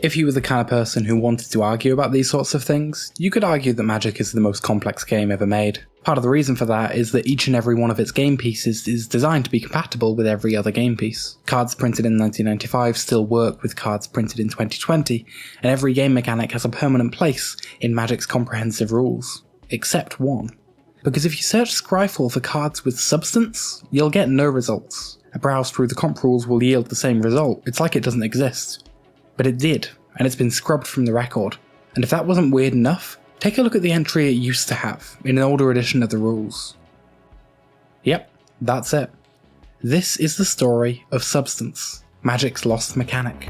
If you were the kind of person who wanted to argue about these sorts of things, you could argue that Magic is the most complex game ever made. Part of the reason for that is that each and every one of its game pieces is designed to be compatible with every other game piece. Cards printed in 1995 still work with cards printed in 2020, and every game mechanic has a permanent place in Magic's comprehensive rules. Except one. Because if you search Scryfall for cards with substance, you'll get no results. A browse through the comp rules will yield the same result. It's like it doesn't exist. But it did, and it's been scrubbed from the record. And if that wasn't weird enough, take a look at the entry it used to have in an older edition of the rules. Yep, that's it. This is the story of Substance, Magic's lost mechanic.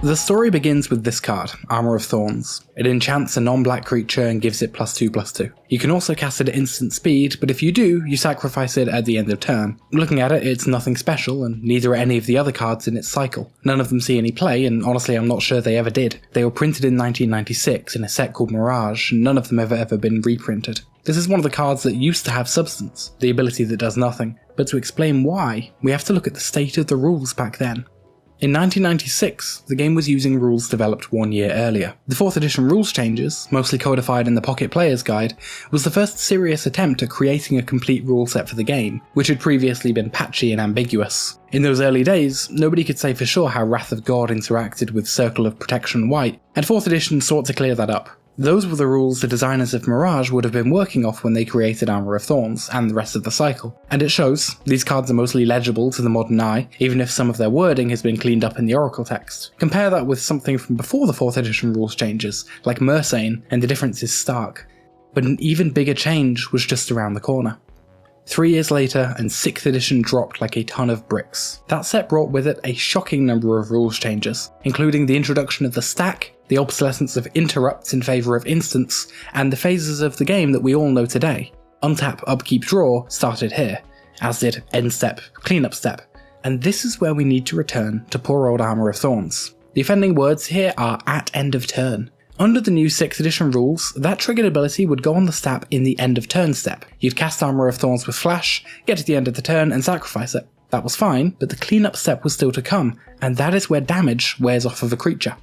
The story begins with this card, Armor of Thorns. It enchants a non-black creature and gives it +2/+2. You can also cast it at instant speed, but if you do, you sacrifice it at the end of turn. Looking at it, it's nothing special, and neither are any of the other cards in its cycle. None of them see any play, and honestly I'm not sure they ever did. They were printed in 1996 in a set called Mirage, and none of them have ever been reprinted. This is one of the cards that used to have substance, the ability that does nothing. But to explain why, we have to look at the state of the rules back then. In 1996, the game was using rules developed 1 year earlier. The 4th edition rules changes, mostly codified in the Pocket Player's Guide, was the first serious attempt at creating a complete rule set for the game, which had previously been patchy and ambiguous. In those early days, nobody could say for sure how Wrath of God interacted with Circle of Protection White, and 4th edition sought to clear that up. Those were the rules the designers of Mirage would have been working off when they created Armor of Thorns and the rest of the cycle. And it shows, these cards are mostly legible to the modern eye, even if some of their wording has been cleaned up in the Oracle text. Compare that with something from before the 4th edition rules changes, like Mersane, and the difference is stark. But an even bigger change was just around the corner. 3 years later, and 6th edition dropped like a ton of bricks. That set brought with it a shocking number of rules changes, including the introduction of the stack, the obsolescence of interrupts in favour of instants, and the phases of the game that we all know today. Untap, upkeep, draw started here, as did end step, cleanup step, and this is where we need to return to poor old Armor of Thorns. The offending words here are at end of turn. Under the new 6th edition rules, that triggered ability would go on the stack in the end of turn step. You'd cast Armor of Thorns with Flash, get to the end of the turn and sacrifice it. That was fine, but the cleanup step was still to come, and that is where damage wears off of a creature.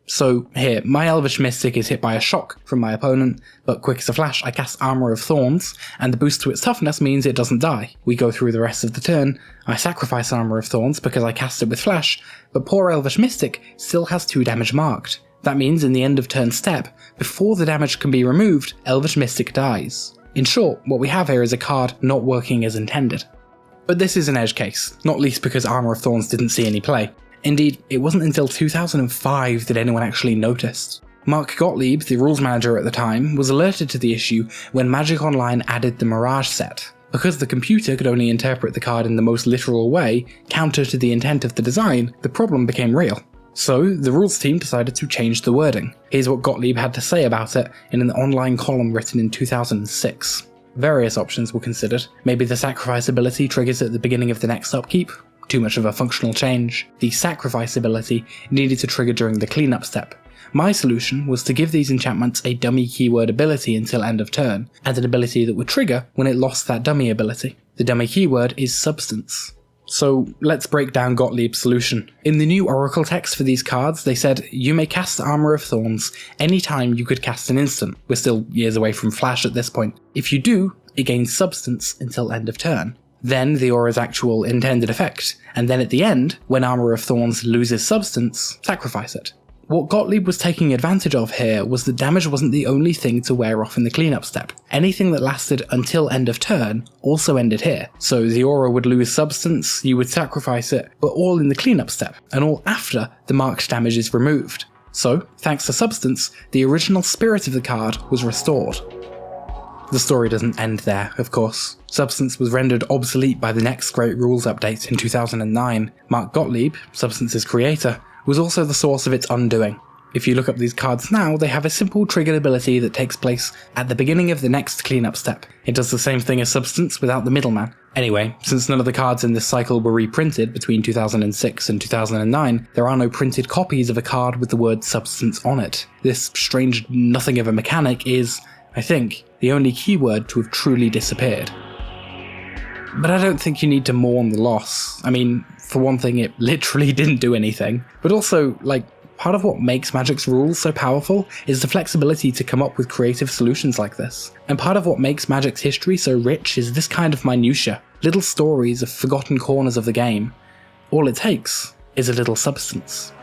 So here, my Elvish Mystic is hit by a shock from my opponent, but quick as a flash I cast Armor of Thorns, and the boost to its toughness means it doesn't die. We go through the rest of the turn, I sacrifice Armor of Thorns because I cast it with Flash, but poor Elvish Mystic still has 2 damage marked. That means in the end of turn step, before the damage can be removed, Elvish Mystic dies. In short, what we have here is a card not working as intended. But this is an edge case, not least because Armor of Thorns didn't see any play. Indeed, it wasn't until 2005 that anyone actually noticed. Mark Gottlieb, the rules manager at the time, was alerted to the issue when Magic Online added the Mirage set. Because the computer could only interpret the card in the most literal way, counter to the intent of the design, the problem became real. So, the rules team decided to change the wording. Here's what Gottlieb had to say about it in an online column written in 2006. Various options were considered. Maybe the sacrifice ability triggers at the beginning of the next upkeep. Too much of a functional change. The sacrifice ability needed to trigger during the cleanup step. My solution was to give these enchantments a dummy keyword ability until end of turn, and an ability that would trigger when it lost that dummy ability. The dummy keyword is Substance. So let's break down Gottlieb's solution. In the new Oracle text for these cards, they said, you may cast Armor of Thorns anytime you could cast an instant. We're still years away from Flash at this point. If you do, it gains Substance until end of turn. Then the aura's actual intended effect, and then at the end, when Armor of Thorns loses Substance, sacrifice it. What Gottlieb was taking advantage of here was that damage wasn't the only thing to wear off in the cleanup step. Anything that lasted until end of turn also ended here. So the aura would lose Substance, you would sacrifice it, but all in the cleanup step, and all after the marked damage is removed. So, thanks to Substance, the original spirit of the card was restored. The story doesn't end there, of course. Substance was rendered obsolete by the next great rules update in 2009. Mark Gottlieb, Substance's creator, was also the source of its undoing. If you look up these cards now, they have a simple triggered ability that takes place at the beginning of the next cleanup step. It does the same thing as Substance without the middleman. Anyway, since none of the cards in this cycle were reprinted between 2006 and 2009, there are no printed copies of a card with the word Substance on it. This strange nothing of a mechanic is, I think, the only keyword to have truly disappeared. But I don't think you need to mourn the loss. I mean, for one thing, it literally didn't do anything. But also, Part of what makes Magic's rules so powerful is the flexibility to come up with creative solutions like this. And part of what makes Magic's history so rich is this kind of minutia, little stories of forgotten corners of the game. All it takes is a little substance.